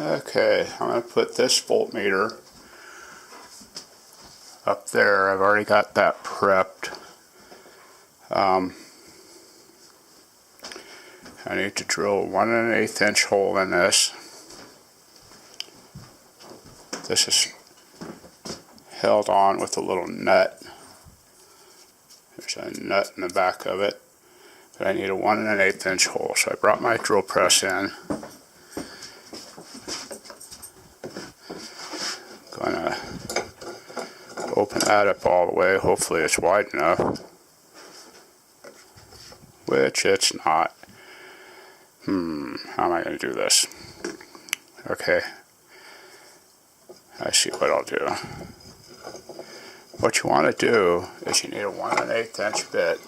Okay, I'm going to put this voltmeter up there. I've already got that prepped. I need to drill a 1 1/8 inch hole in this. This is held on with a little nut. There's a nut in the back of it. But I need a 1 1/8 inch hole. So I brought my drill press in. Gonna open that up all the way. Hopefully it's wide enough. Which it's not. How am I going to do this? Okay. I see what I'll do. What you want to do is you need a 1 1/8 inch bit.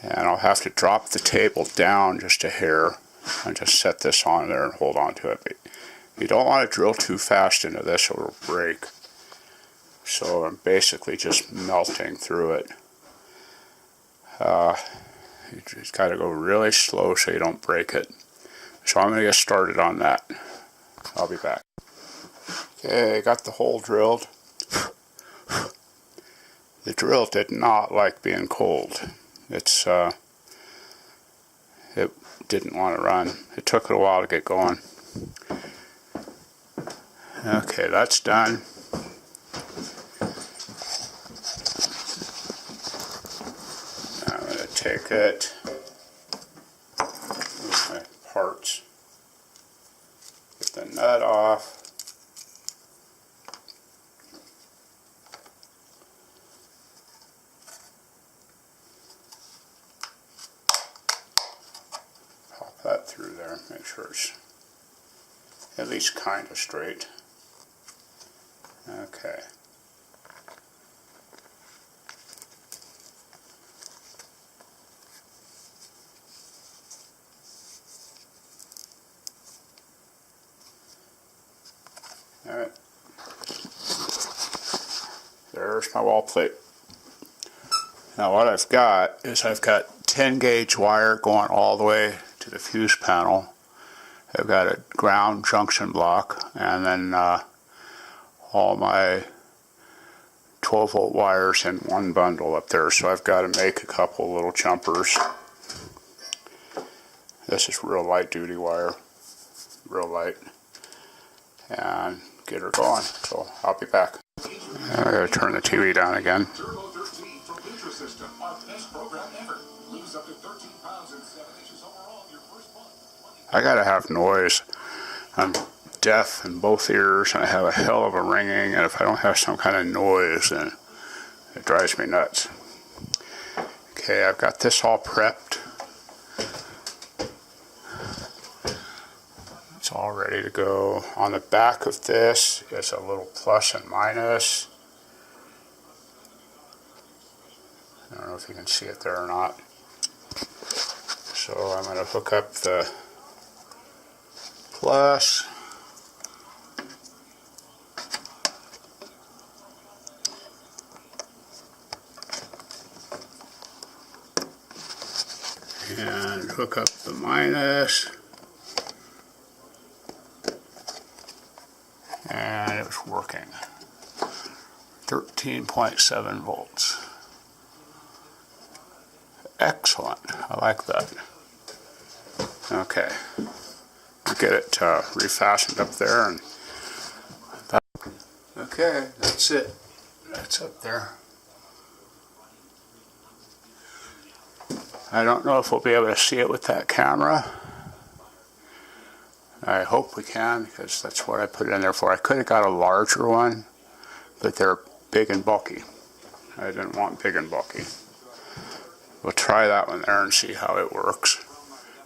And I'll have to drop the table down just a hair and just set this on there and hold on to it. But you don't want to drill too fast into this or it'll break. So I'm basically just melting through it. You just got to go really slow so you don't break it. So I'm going to get started on that. I'll be back. Okay, got the hole drilled. The drill did not like being cold. It didn't want to run. It took it a while to get going. Okay, that's done. I'm going to take it with my parts. Get the nut off. Pop that through there. Make sure it's at least kind of straight. Okay. Alright. There's my wall plate. Now what I've got is I've got 10 gauge wire going all the way to the fuse panel. I've got a ground junction block and then all my 12 volt wires in one bundle up there. So I've got to make a couple little jumpers. This is real light duty wire. Real light. And get her going. So I'll be back. I gotta turn the TV down again. I gotta have noise. I'm deaf in both ears and I have a hell of a ringing, and if I don't have some kind of noise, then it drives me nuts. Okay, I've got this all prepped. It's all ready to go. On the back of this is a little plus and minus. I don't know if you can see it there or not. So I'm going to hook up the plus. And hook up the minus. And it was working. 13.7 volts. Excellent. I like that. Okay. Get it refastened up there. And that. Okay, that's it. That's up there. I don't know if we'll be able to see it with that camera. I hope we can, because that's what I put it in there for. I could have got a larger one, but they're big and bulky. I didn't want big and bulky. We'll try that one there and see how it works.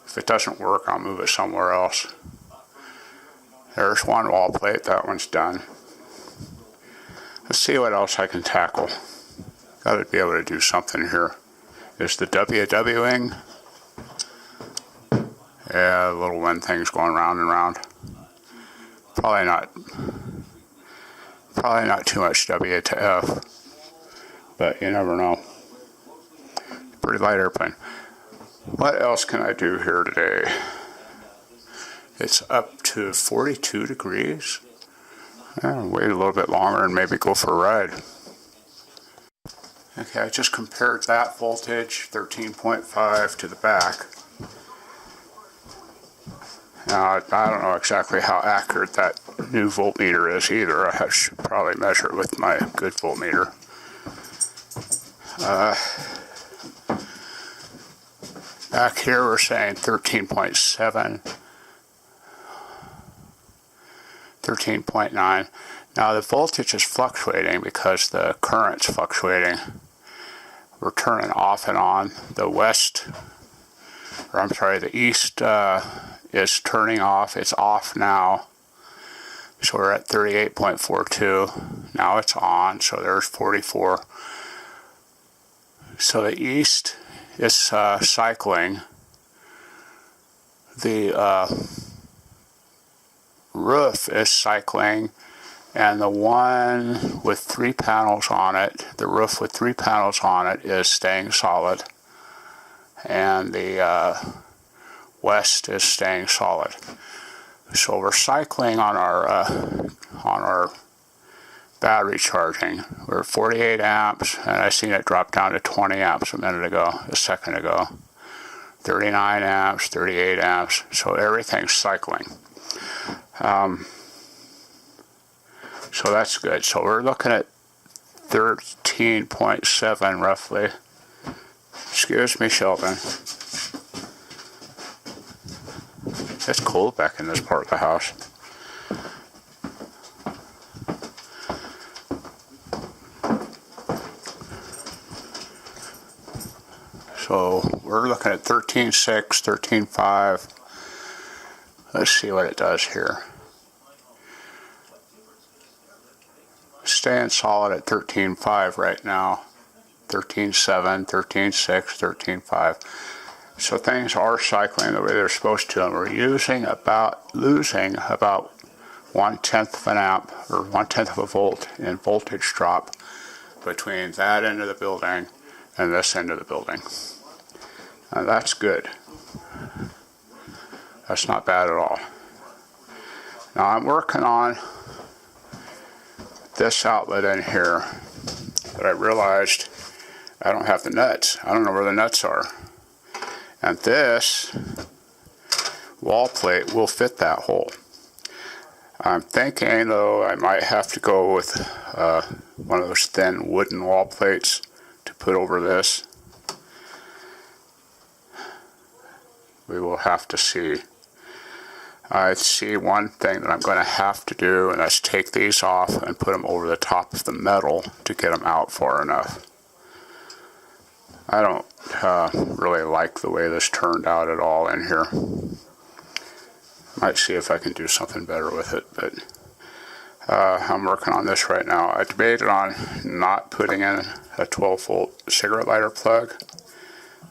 If it doesn't work, I'll move it somewhere else. There's one wall plate. That one's done. Let's see what else I can tackle. Got to be able to do something here. Is the WWing. Yeah, the little wind thing's going round and round. Probably not too much W to F, but you never know. Pretty light airplane. What else can I do here today? It's up to 42 degrees. I'll wait a little bit longer and maybe go for a ride. Okay, I just compared that voltage, 13.5, to the back. Now, I don't know exactly how accurate that new voltmeter is either. I should probably measure it with my good voltmeter. Back here we're saying 13.7, 13.9. Now the voltage is fluctuating because the current's fluctuating. We're turning off and on. The east is turning off. It's off now. So we're at 38.42. Now it's on, so there's 44. So the east is cycling. The roof is cycling, and the one with 3 panels on it, the roof with 3 panels on it, is staying solid, and the west is staying solid. So we're cycling on our battery charging. We're at 48 amps, and I seen it drop down to 20 amps a second ago. 39 amps, 38 amps, so everything's cycling. So that's good. So we're looking at 13.7 roughly. Excuse me, Sheldon. It's cold back in this part of the house. So we're looking at 13.6, 13.5. Let's see what it does here. Staying solid at 13.5 right now. 13.7, 13.6, 13.5. So things are cycling the way they're supposed to, and we're losing about 1/10 of an amp or 1/10 of a volt in voltage drop between that end of the building and this end of the building. That's good. That's not bad at all. Now I'm working on this outlet in here, but I realized I don't have the nuts. I don't know where the nuts are. And this wall plate will fit that hole. I'm thinking, though, I might have to go with one of those thin wooden wall plates to put over this. We will have to see. I see one thing that I'm going to have to do, and that's take these off and put them over the top of the metal to get them out far enough. I don't really like the way this turned out at all in here. Might see if I can do something better with it, but I'm working on this right now. I debated on not putting in a 12-volt cigarette lighter plug.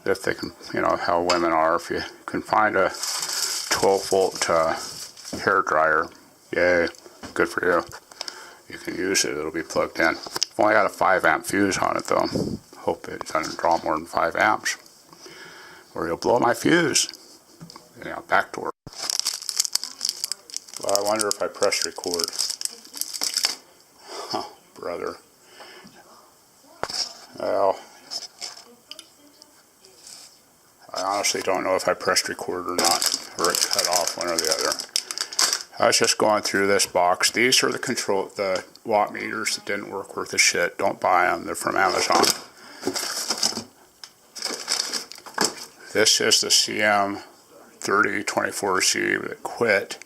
If they can, you know how women are, if you can find a 12-volt hair dryer, yay, good for you. You can use it, it'll be plugged in. I've only got a 5-amp fuse on it though. Hope it doesn't draw more than 5 amps, or you'll blow my fuse. Yeah, back door. Well, I wonder if I press record. Huh, brother. Well, I honestly don't know if I pressed record or not, or it cut off, one or the other. I was just going through this box. These are the watt meters that didn't work worth a shit. Don't buy them. They're from Amazon. This is the CM3024C that quit.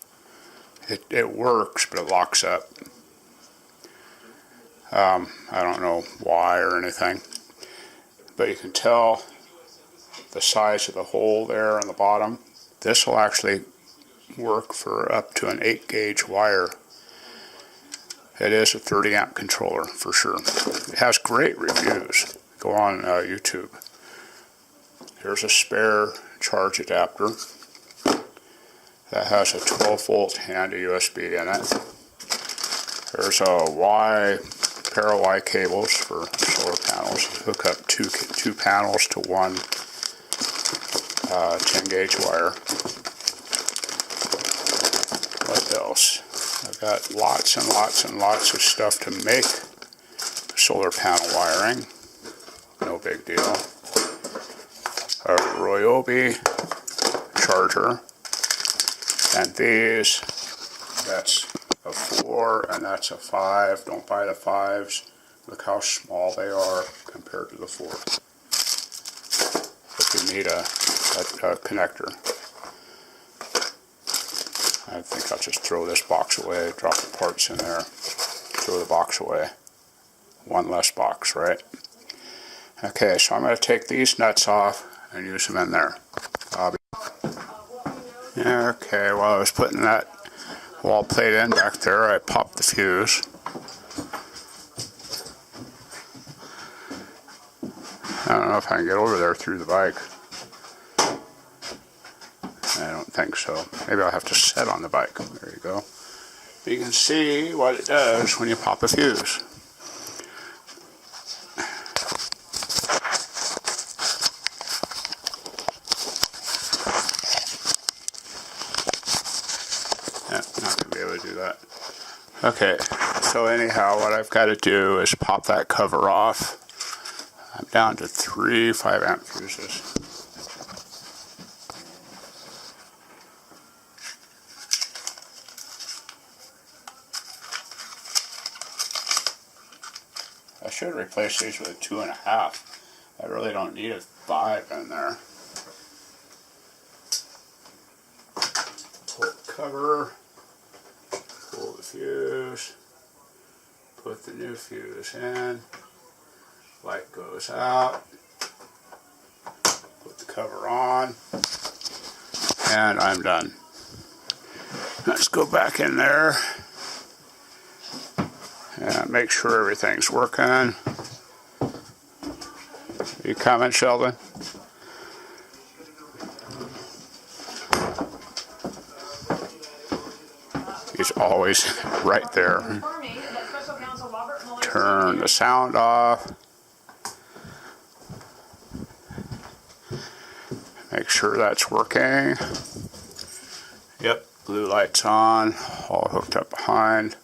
It works, but it locks up. I don't know why or anything, but you can tell the size of the hole there on the bottom. This will actually work for up to an 8-gauge wire. It is a 30-amp controller for sure. It has great reviews. Go on YouTube. Here's a spare charge adapter that has a 12-volt and a USB in it. There's a pair of Y cables for solar panels. Hook up two panels to one 10 gauge wire. What else? I've got lots and lots and lots of stuff to make solar panel wiring. No big deal. A Ryobi charger. And these, that's a 4 and that's a 5. Don't buy the 5s. Look how small they are compared to the 4. But you need a connector. I think I'll just throw this box away, drop the parts in there, throw the box away. One less box, right? Okay, so I'm going to take these nuts off and use them in there. Okay, while I was putting that wall plate in back there, I popped the fuse. I don't know if I can get over there through the bike. I don't think so. Maybe I'll have to sit on the bike. There you go. You can see what it does when you pop a fuse. Yeah, not going to be able to do that. Okay, so anyhow, what I've got to do is pop that cover off. I'm down to 3 5-amp fuses. I should replace these with a 2.5. I really don't need a 5 in there. Pull the cover, pull the fuse, put the new fuse in, light goes out, put the cover on, and I'm done. Let's go back in there and make sure everything's working. You coming, Sheldon? He's always right there. Turn the sound off. Make sure that's working. Yep, blue light's on, all hooked up behind.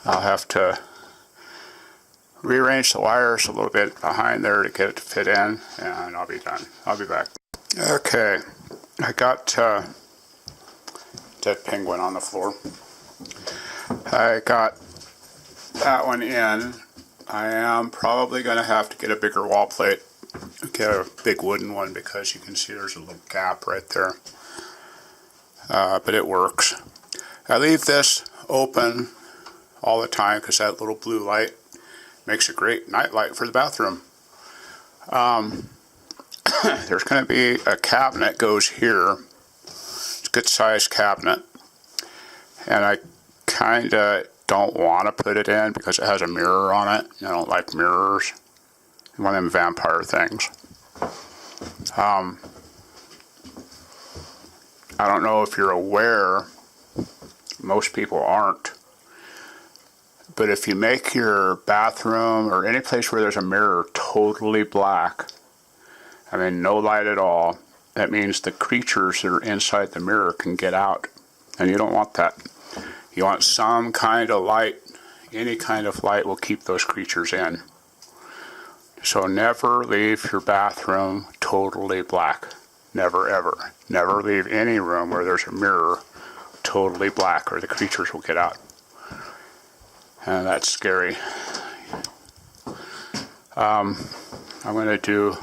I'll have to rearrange the wires a little bit behind there to get it to fit in, and I'll be done. I'll be back. Okay, I got dead penguin on the floor. I got that one in. I am probably going to have to get a bigger wall plate, get a big wooden one, because you can see there's a little gap right there. But it works. I leave this open all the time because that little blue light makes a great night light for the bathroom. There's going to be a cabinet goes here. It's a good sized cabinet, and I kind of don't want to put it in because it has a mirror on it. I don't like mirrors. One of them vampire things. I don't know if you're aware, most people aren't, but if you make your bathroom or any place where there's a mirror totally black, I mean no light at all, that means the creatures that are inside the mirror can get out, and you don't want that. You want some kind of light. Any kind of light will keep those creatures in. So never leave your bathroom totally black. Never ever. Never leave any room where there's a mirror totally black, or the creatures will get out. And that's scary. I'm going to do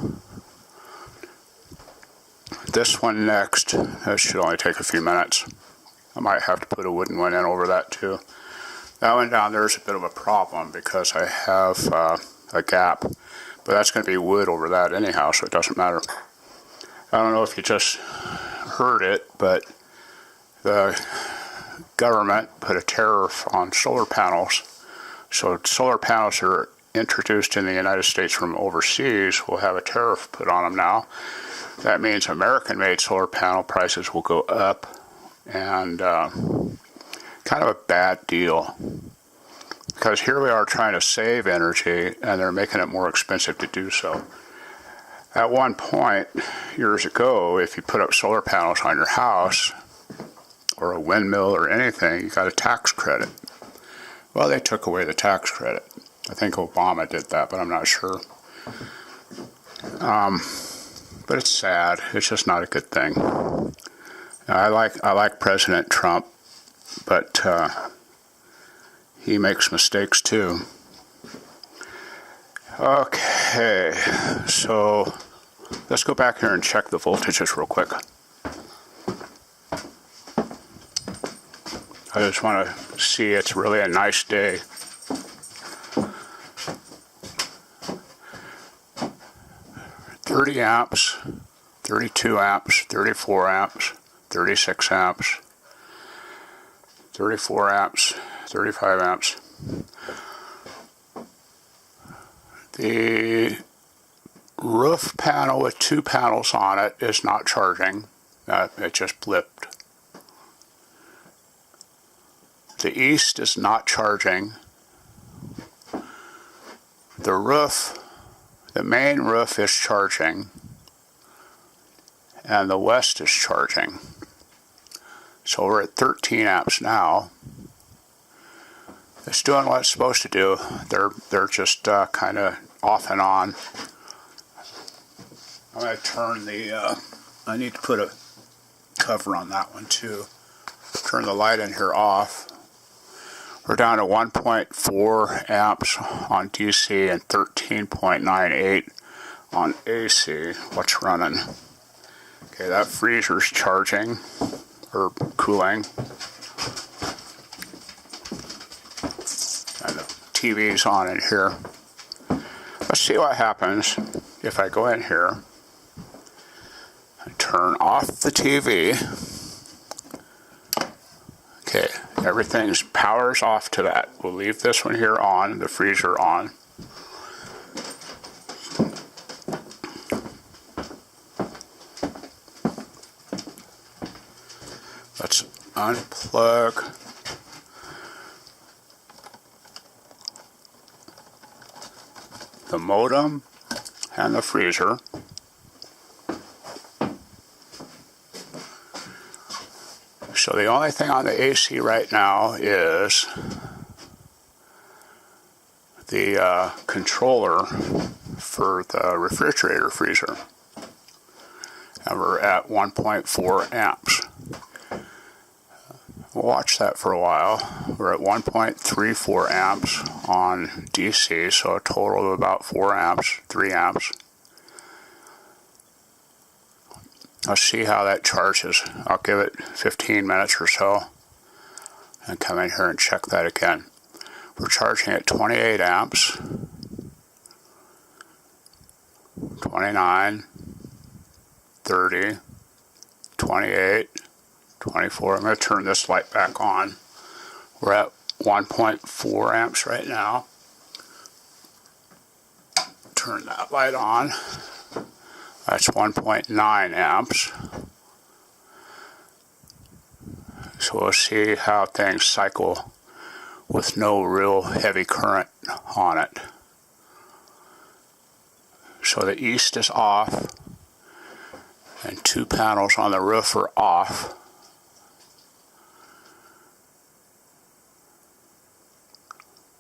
this one next. That should only take a few minutes. I might have to put a wooden one in over that too. That one down there is a bit of a problem because I have a gap, but that's going to be wood over that anyhow, so it doesn't matter. I don't know if you just heard it, but the government put a tariff on solar panels. So solar panels that are introduced in the United States from overseas will have a tariff put on them now. That means American-made solar panel prices will go up, and kind of a bad deal. because here we are trying to save energy, and they're making it more expensive to do so. At one point, years ago, if you put up solar panels on your house, or a windmill or anything, you got a tax credit. Well, they took away the tax credit. I think Obama did that, but I'm not sure. But it's sad. It's just not a good thing. I like President Trump, but he makes mistakes too. Okay, so let's go back here and check the voltages real quick. I just want to see it's really a nice day. $30 amps, 32 amps, 34 amps, 36 amps, 34 amps, 35 amps. The roof panel with 2 panels on it is not charging. It just blipped. The east is not charging. The roof, the main roof is charging, and the west is charging. So we're at 13 amps now. It's doing what it's supposed to do. They're just kind of off and on. I'm going to turn the, I need to put a cover on that one too. Turn the light in here off. We're down to 1.4 amps on DC and 13.98 on AC. What's running? Okay, that freezer's charging, or cooling. And the TV's on in here. Let's see what happens if I go in here and turn off the TV. Okay, everything's power's off to that. We'll leave this one here on, the freezer on. Let's unplug the modem and the freezer. So the only thing on the AC right now is the controller for the refrigerator freezer. And we're at 1.4 amps. We'll watch that for a while. We're at 1.34 amps on DC, so a total of about 4 amps, 3 amps. Let's see how that charges. I'll give it 15 minutes or so and come in here and check that again. We're charging at 28 amps, 29, 30, 28, 24. I'm going to turn this light back on. We're at 1.4 amps right now. Turn that light on. That's 1.9 amps. So we'll see how things cycle with no real heavy current on it. So the east is off, and 2 panels on the roof are off.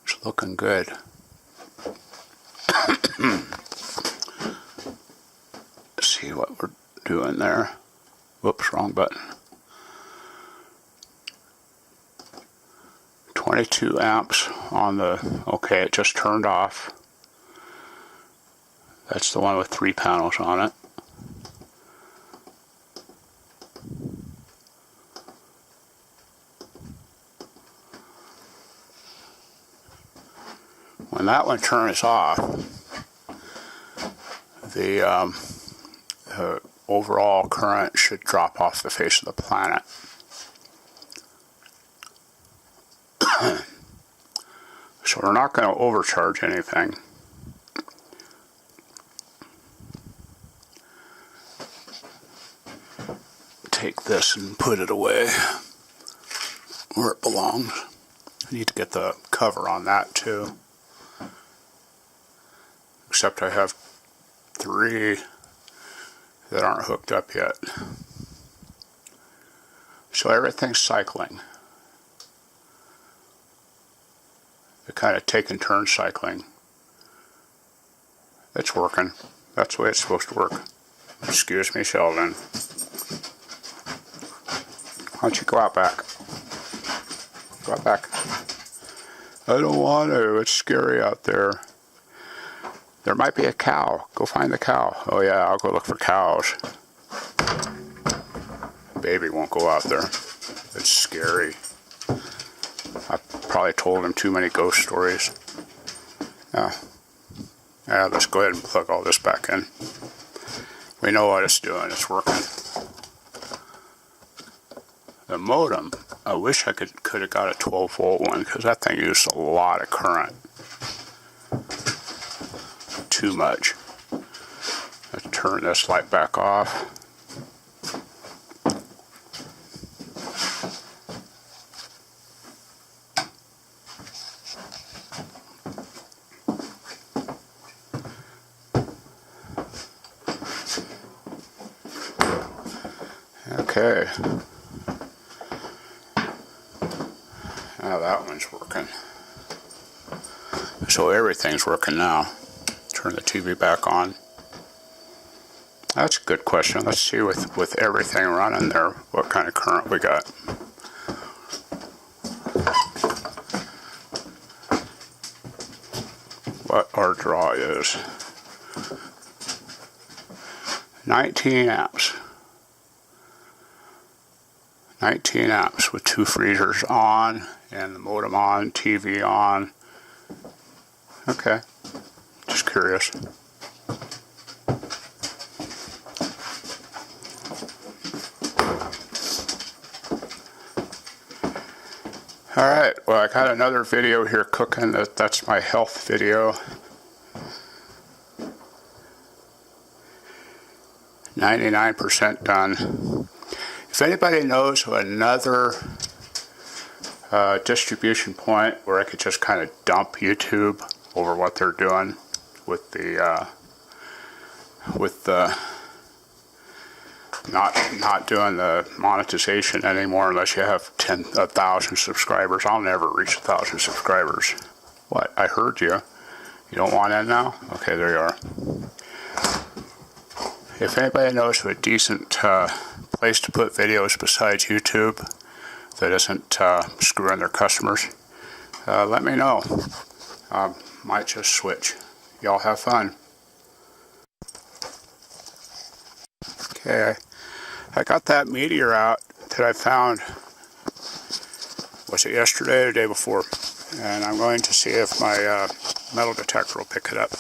It's looking good. See what we're doing there. Whoops, wrong button. 22 amps on the, okay, it just turned off. That's the one with 3 panels on it. When that one turns off, the overall current should drop off the face of the planet. So we're not going to overcharge anything. Take this and put it away where it belongs. I need to get the cover cover on that too. Except I have 3 that aren't hooked up yet. So everything's cycling. They're kind of taking turns cycling. It's working. That's the way it's supposed to work. Excuse me, Sheldon. Why don't you go out back? Go out back. I don't want to. It's scary out there. There might be a cow. Go find the cow. Oh yeah, I'll go look for cows. Baby won't go out there. It's scary. I probably told him too many ghost stories. Yeah, let's go ahead and plug all this back in. We know what it's doing. It's working. The modem, I wish I could have got a 12-volt one, because that thing used a lot of current. Too much. Let's turn this light back off. Okay. Now that one's working. So everything's working now. Turn the TV back on. That's a good question. Let's see with everything running there, what kind of current we got. What our draw is. 19 amps. 19 amps with 2 freezers on and the modem on, TV on. Okay, just curious. Alright, well I got another video here cooking. That's my health video. 99% done. If anybody knows of another distribution point where I could just kind of dump YouTube over what they're doing with the not doing the monetization anymore unless you have 1,000 subscribers. I'll never reach 1,000 subscribers. What? I heard you. You don't want in now? Okay, there you are. If anybody knows of a decent place to put videos besides YouTube that isn't screwing their customers, let me know. Might just switch. Y'all have fun. Okay, I got that meteor out that I found, was it yesterday or the day before? And I'm going to see if my metal detector will pick it up.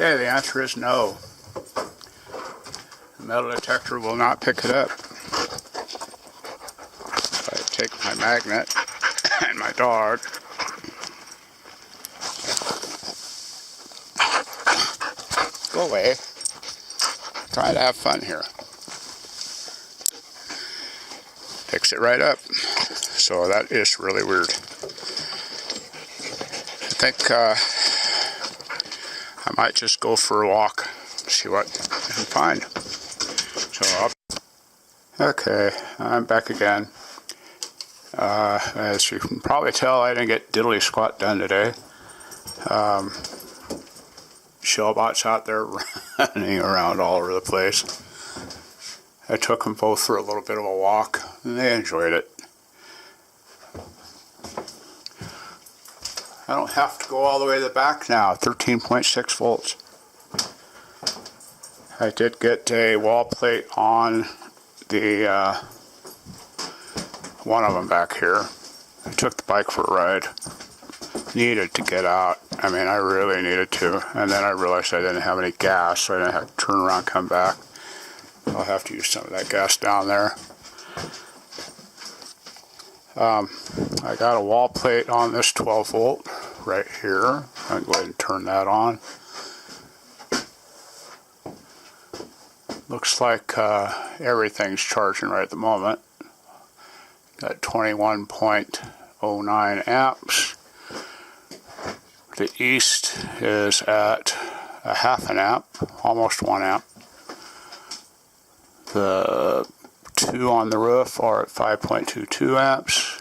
Okay, the answer is no. The metal detector will not pick it up. If I take my magnet and my dog, go away. Try to have fun here. Picks it right up. So that is really weird. I think I might just go for a walk, see what I can find. So okay, I'm back again. As you can probably tell, I didn't get diddly squat done today. Shellbots out there running around all over the place. I took them both for a little bit of a walk, and they enjoyed it. I don't have to go all the way to the back now, 13.6 volts. I did get a wall plate on the one of them back here. I took the bike for a ride. Needed to get out. I mean, I really needed to. And then I realized I didn't have any gas, so I didn't have to turn around and come back. I'll have to use some of that gas down there. I got a wall plate on this 12 volt right here. I'm going to go ahead and turn that on. Looks like everything's charging right at the moment. Got 21.09 amps. The east is at a half an amp, almost 1 amp. The two on the roof are at 5.22 amps.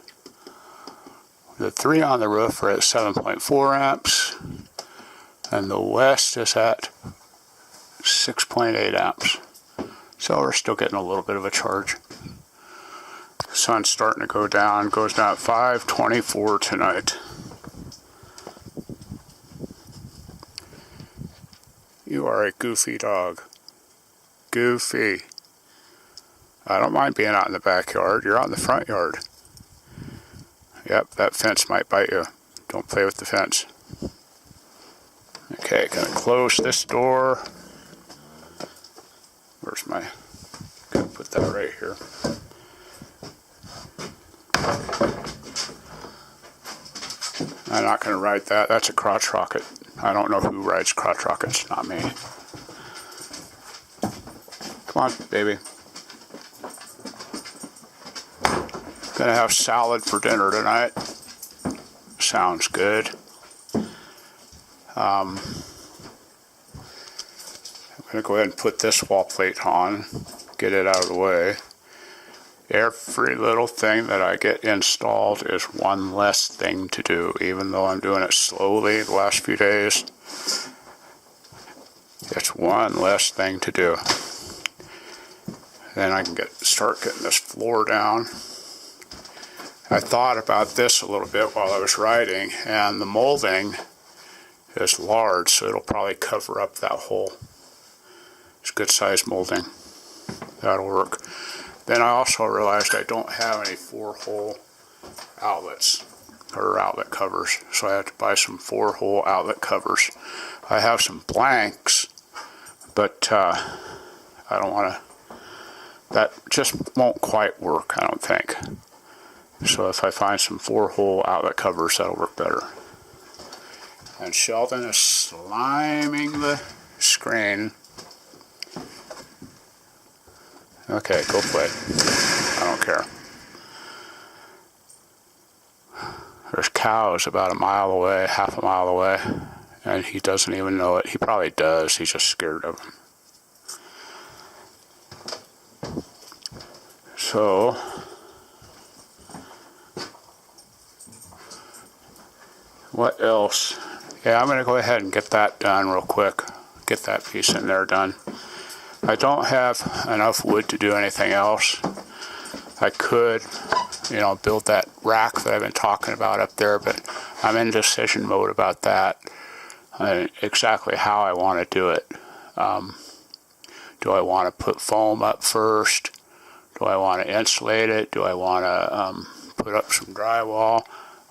The three on the roof are at 7.4 amps. And the west is at 6.8 amps. So we're still getting a little bit of a charge. The sun's starting to go down, goes down at 5:24 tonight. You are a goofy dog. Goofy. I don't mind being out in the backyard. You're out in the front yard. Yep, that fence might bite you. Don't play with the fence. Okay, gonna close this door. Where's my... Gonna put that right here. I'm not gonna ride that. That's a crotch rocket. I don't know who rides crotch rockets. Not me. Come on, baby. Gonna have salad for dinner tonight. Sounds good. I'm gonna go ahead and put this wall plate on, get it out of the way. Every little thing that I get installed is one less thing to do, even though I'm doing it slowly the last few days. It's one less thing to do. Then I can start getting this floor down. I thought about this a little bit while I was riding, and the molding is large, so it'll probably cover up that hole. It's good size molding. That'll work. Then I also realized I don't have any 4-hole outlets or outlet covers, so I have to buy some 4-hole outlet covers. I have some blanks, but I don't want to. That just won't quite work, I don't think. So if I find some 4-hole outlet covers, that'll work better. And Sheldon is sliming the screen. Okay, go play. I don't care. There's cows about a mile away, half a mile away, and he doesn't even know it. He probably does. He's just scared of them. So, what else? Yeah, I'm going to go ahead and get that done real quick. Get that piece in there done. I don't have enough wood to do anything else. I could, build that rack that I've been talking about up there, but I'm in decision mode about that. Exactly how I want to do it. Do I want to put foam up first? Do I want to insulate it? Do I want to put up some drywall?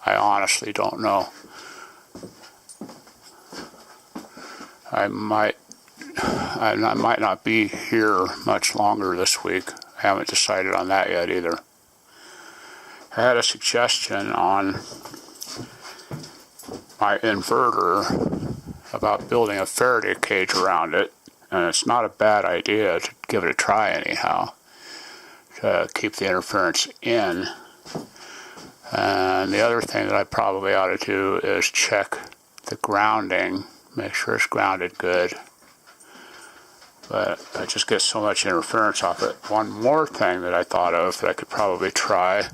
I honestly don't know. I might not be here much longer this week. I haven't decided on that yet either. I had a suggestion on my inverter about building a Faraday cage around it, and it's not a bad idea to give it a try anyhow, to keep the interference in. And the other thing that I probably ought to do is check the grounding, make sure it's grounded good. But I just get so much interference off it. One more thing that I thought of that I could probably try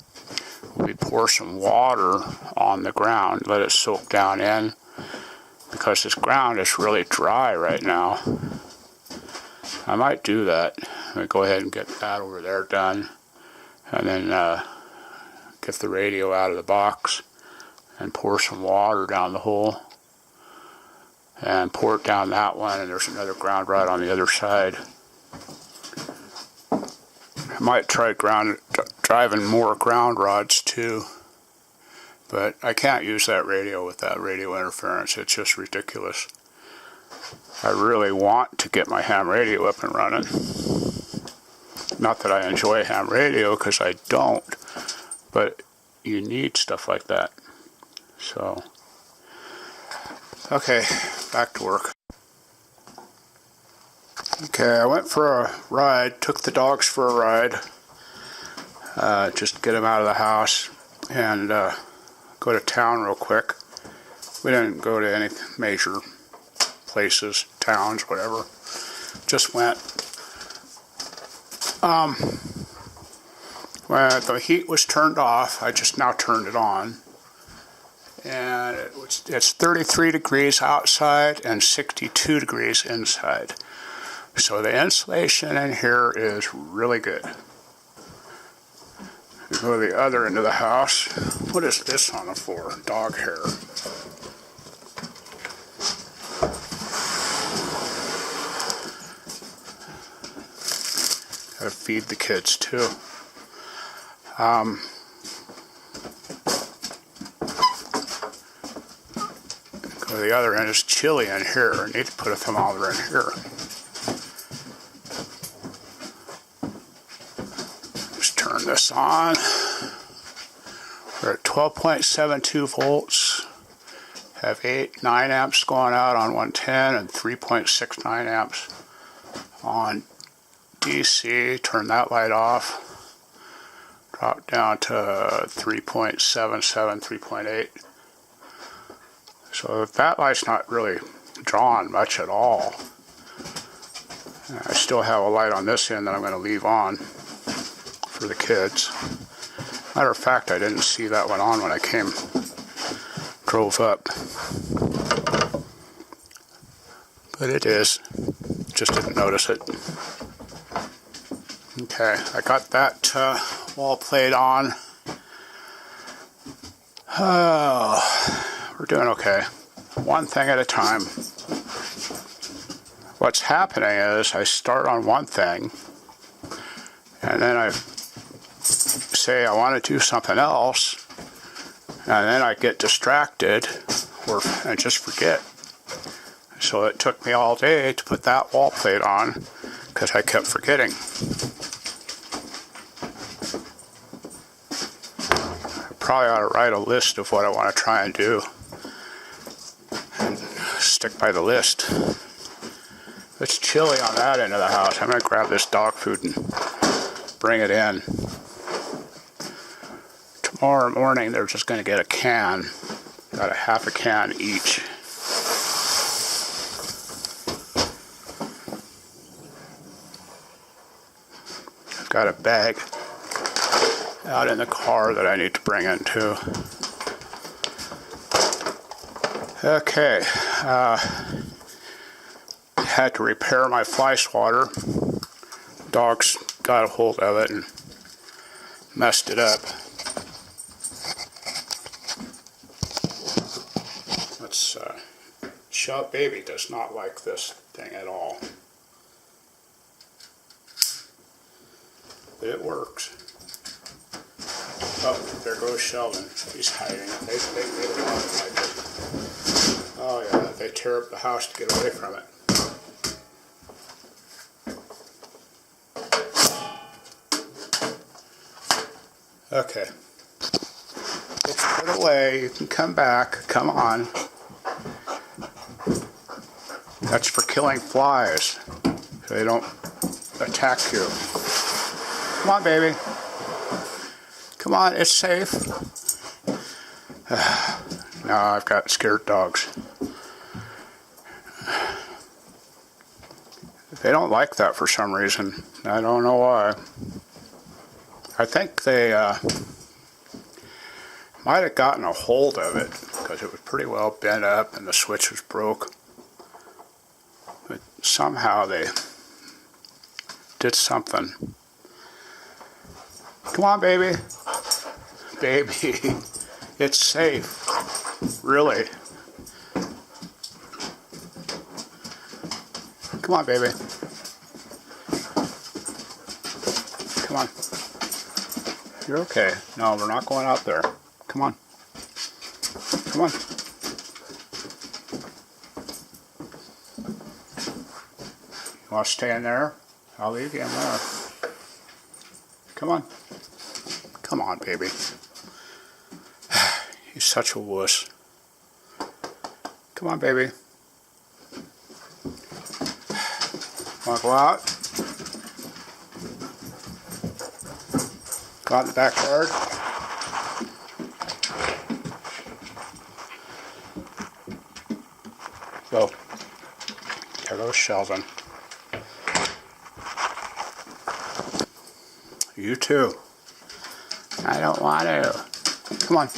would be pour some water on the ground, let it soak down in, because this ground is really dry right now. I might do that. I'm going to go ahead and get that over there done, and then get the radio out of the box and pour some water down the hole and pour it down that one, and there's another ground rod on the other side. I might try driving more ground rods too, but I can't use that radio with that radio interference. It's just ridiculous. I really want to get my ham radio up and running. Not that I enjoy ham radio, because I don't, but you need stuff like that. So, okay, back to work. Okay, I went for a ride, took the dogs for a ride, just to get them out of the house and go to town real quick. We didn't go to any major places, towns, whatever. Just went. When the heat was turned off, I just now turned it on. And it's 33 degrees outside and 62 degrees inside. So the insulation in here is really good. We go to the other end of the house. What is this on the floor? Dog hair. Gotta feed the kids too. Go to the other end. It's chilly in here. I need to put a thermometer in here. Just turn this on. We're at 12.72 volts. Have 9 amps going out on 110 and 3.69 amps on DC. Turn that light off. Drop down to 3.77, 3.8. So that light's not really drawing much at all. I still have a light on this end that I'm going to leave on for the kids. Matter of fact, I didn't see that one on when I drove up. But it is. Just didn't notice it. Okay, I got that wall plate on. Oh, we're doing okay. One thing at a time. What's happening is I start on one thing, and then I say I want to do something else, and then I get distracted and just forget. So it took me all day to put that wall plate on because I kept forgetting. I probably ought to write a list of what I want to try and do and stick by the list. It's chilly on that end of the house. I'm going to grab this dog food and bring it in. Tomorrow morning they're just going to get a can, about a half a can each. I've got a bag out in the car that I need to bring in too. Okay, had to repair my fly swatter. Dogs got a hold of it and messed it up. Shop Baby does not like this thing at all. But it works. Oh, there goes Sheldon. He's hiding. They made a lot of Oh yeah, they tear up the house to get away from it. Okay. It's put away. You can come back. Come on. That's for killing flies, so they don't attack you. Come on, baby. Come on, it's safe. Now I've got scared dogs. They don't like that for some reason. I don't know why. I think they might have gotten a hold of it because it was pretty well bent up and the switch was broke. But somehow they did something. Come on, baby. Baby, it's safe. Really. Come on, baby. Come on. You're okay. No, we're not going out there. Come on. Come on. You want to stay in there? I'll leave you in there. Come on. Come on, baby. He's such a wuss. Come on, baby. Want to go out? Go out in the backyard? Go. There goes Sheldon. You too. I don't want to. Come on.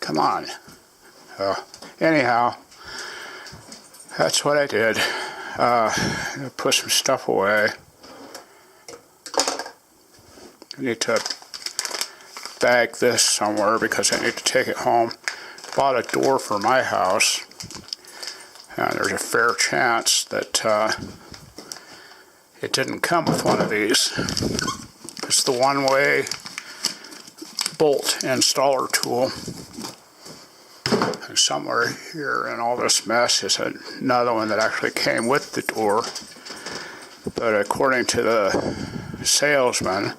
Come on. Anyhow, that's what I did. Put some stuff away. I need to bag this somewhere because I need to take it home. Bought a door for my house, and there's a fair chance that it didn't come with one of these. It's the one-way bolt installer tool. And somewhere here in all this mess is another one that actually came with the door. But according to the salesman,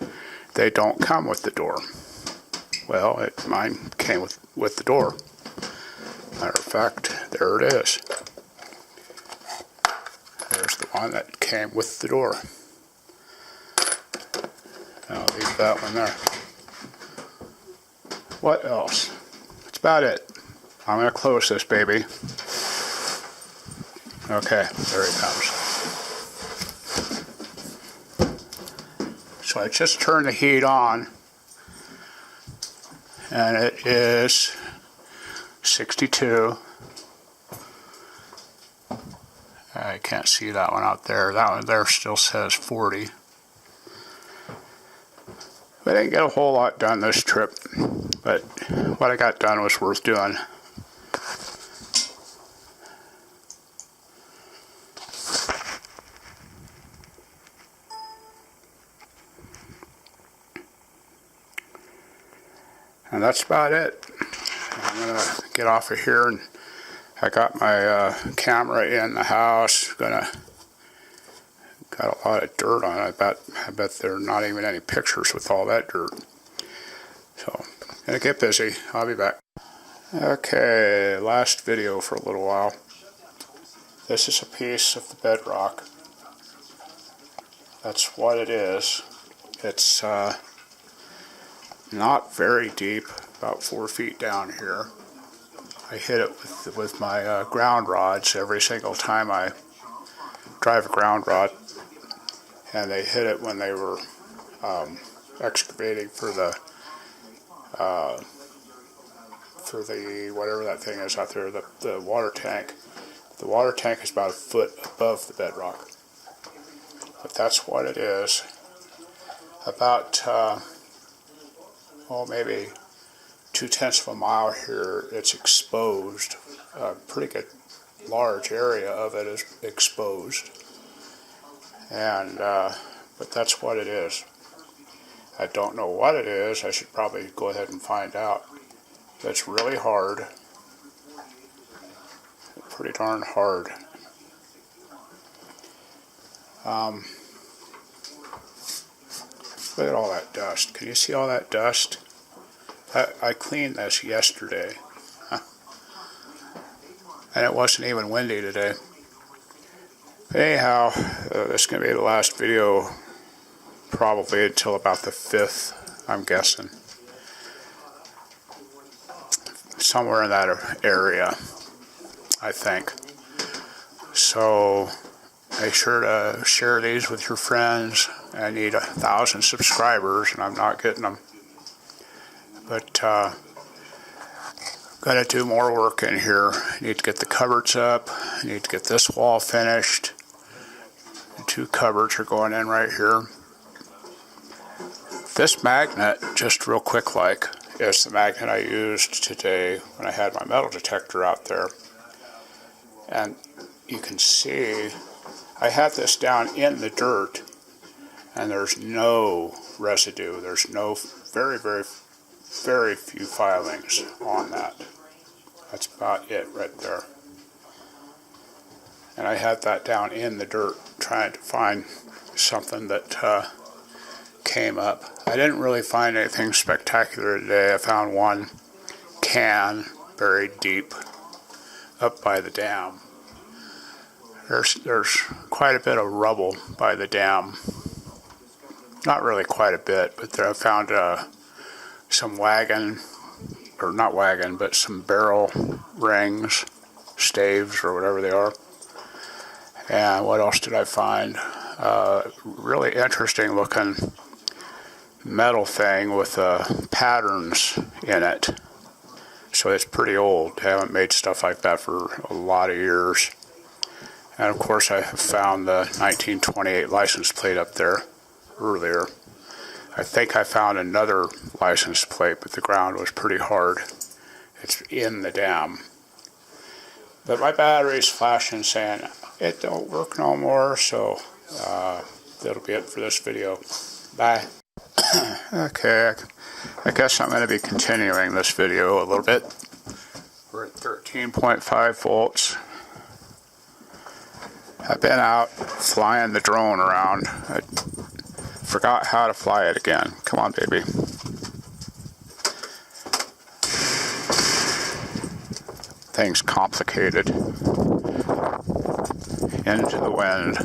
they don't come with the door. Well, mine came with the door. Matter of fact, there it is. There's the one that came with the door. I'll leave that one there. What else? That's about it. I'm going to close this baby. Okay, there it comes. So I just turned the heat on, and it is 62. I can't see that one out there. That one there still says 40. I didn't get a whole lot done this trip, but what I got done was worth doing. And that's about it. I'm going to get off of here, and I got my camera in the house. Got a lot of dirt on it. I bet there are not even any pictures with all that dirt. So, going to get busy. I'll be back. Okay, last video for a little while. This is a piece of the bedrock. That's what it is. It's not very deep, about 4 feet down here. I hit it with my ground rods every single time I drive a ground rod, and they hit it when they were excavating for the whatever that thing is out there, the water tank. The water tank is about a foot above the bedrock, but that's what it is. About maybe 2/10 of a mile here, it's exposed. A pretty good large area of it is exposed. And, but that's what it is. I don't know what it is. I should probably go ahead and find out. It's really hard. pretty darn hard. Look at all that dust. Can you see all that dust? I cleaned this yesterday. And it wasn't even windy today. Anyhow, this is going to be the last video, probably until about the 5th, I'm guessing. Somewhere in that area, I think. So, make sure to share these with your friends. I need 1,000 subscribers, and I'm not getting them. But, going to do more work in here. Need to get the cupboards up. Need to get this wall finished. The 2 cupboards are going in right here. This magnet, just real quick like, is the magnet I used today when I had my metal detector out there. And you can see I have this down in the dirt, and there's no residue. There's no very few filings on that. That's about it right there. And I had that down in the dirt trying to find something that came up. I didn't really find anything spectacular today. I found one can buried deep up by the dam. There's quite a bit of rubble by the dam. Not really quite a bit, but there I found some wagon, or not wagon, but some barrel rings, staves, or whatever they are. And what else did I find? Really interesting looking metal thing with patterns in it. So it's pretty old. I haven't made stuff like that for a lot of years. And of course I found the 1928 license plate up there earlier. I think I found another license plate, but the ground was pretty hard. It's in the dam. But my battery's flashing saying it don't work no more, so that'll be it for this video. Bye. Okay, I guess I'm going to be continuing this video a little bit. We're at 13.5 volts. I've been out flying the drone around. I forgot how to fly it again. Come on, baby. Thing's complicated. Into the wind.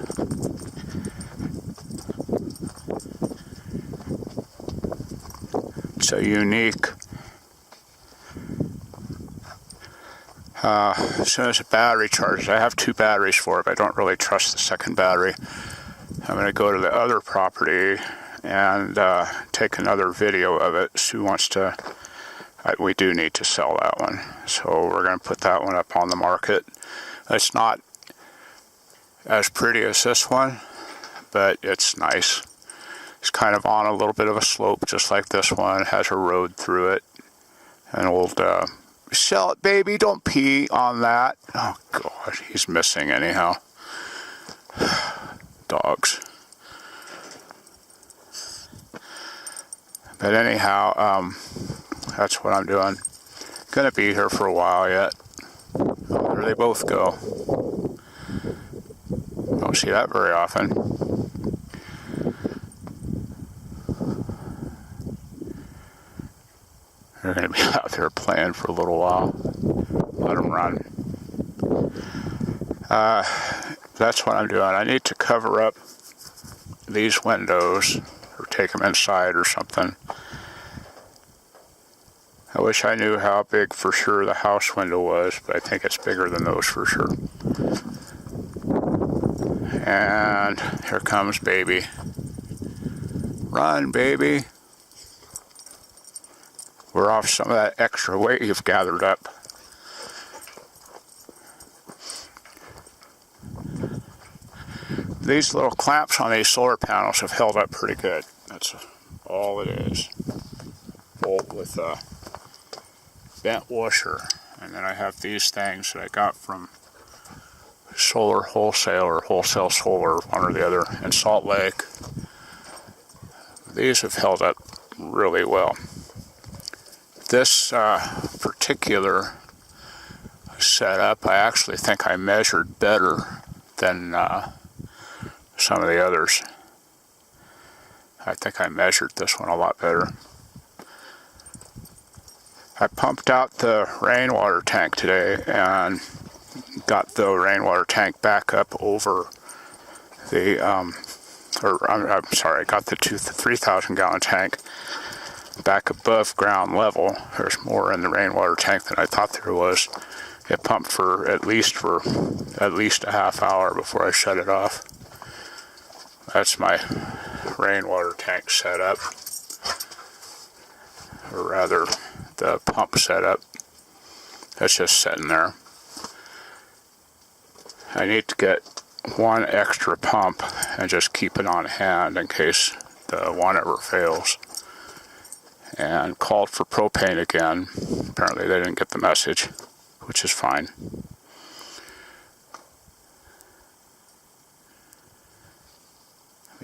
It's a unique. As soon as the battery charges, I have 2 batteries for it, but I don't really trust the second battery. I'm going to go to the other property and take another video of it. Sue wants to, we do need to sell that one. So we're going to put that one up on the market. It's not as pretty as this one, but it's nice. It's kind of on a little bit of a slope, just like this one. It has a road through it. An old, sell it, baby, don't pee on that. Oh, God, he's missing anyhow. Dogs. But anyhow, that's what I'm doing. Gonna be here for a while yet. Oh, there they both go. Don't see that very often. They're going to be out there playing for a little while. Let them run. That's what I'm doing. I need to cover up these windows or take them inside or something. I wish I knew how big for sure the house window was, but I think it's bigger than those for sure. And here comes baby. Run, baby. We're off some of that extra weight you've gathered up. These little clamps on these solar panels have held up pretty good. That's all it is. Bolt with a bent washer. And then I have these things that I got from Solar Wholesale or Wholesale Solar, one or the other, in Salt Lake. These have held up really well. This particular set up. I actually think I measured better than some of the others. I think I measured this one a lot better. I pumped out the rainwater tank today and got the rainwater tank back up over the, I'm sorry, I got the 3,000 gallon tank back above ground level. There's more in the rainwater tank than I thought there was. It pumped for at least a half hour before I shut it off. That's my rainwater tank setup, or rather the pump setup. That's just sitting there. I need to get one extra pump and just keep it on hand in case the one ever fails. And called for propane again. Apparently they didn't get the message, which is fine.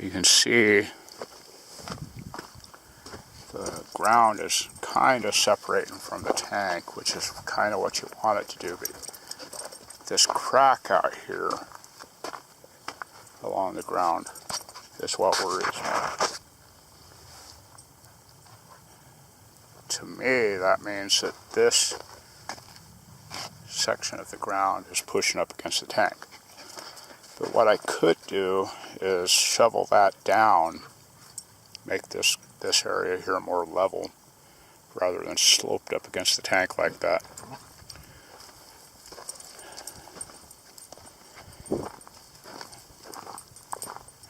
You can see the ground is kind of separating from the tank, which is kind of what you want it to do. But this crack out here along the ground is what worries me. To me, that means that this section of the ground is pushing up against the tank. But what I could do is shovel that down, make this area here more level, rather than sloped up against the tank like that.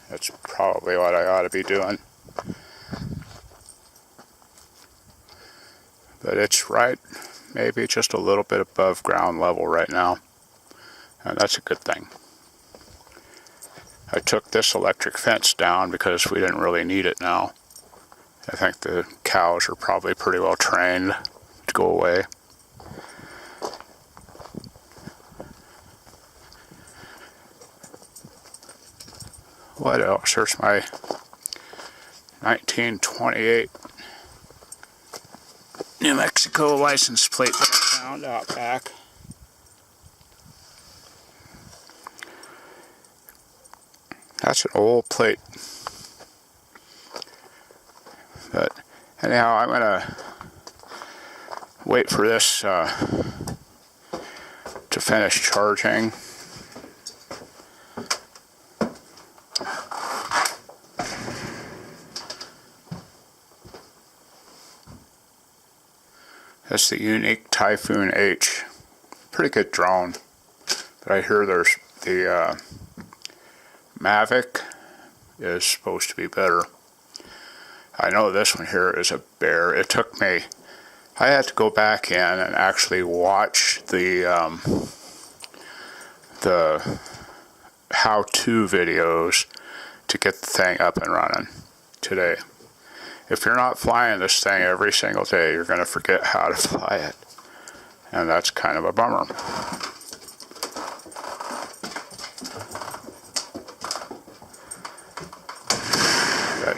That's probably what I ought to be doing. But it's right, maybe just a little bit above ground level right now, and that's a good thing. I took this electric fence down because we didn't really need it now. I think the cows are probably pretty well trained to go away. What else? There's my 1928 New Mexico license plate that I found out back. That's an old plate. But anyhow, I'm going to wait for this to finish charging. That's the Unique Typhoon H. Pretty good drone. But I hear there's the Mavic is supposed to be better. I know this one here is a bear. It took me, I had to go back in and actually watch the how-to videos to get the thing up and running today. If you're not flying this thing every single day, you're going to forget how to fly it. And that's kind of a bummer. But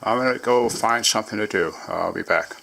I'm going to go find something to do. I'll be back.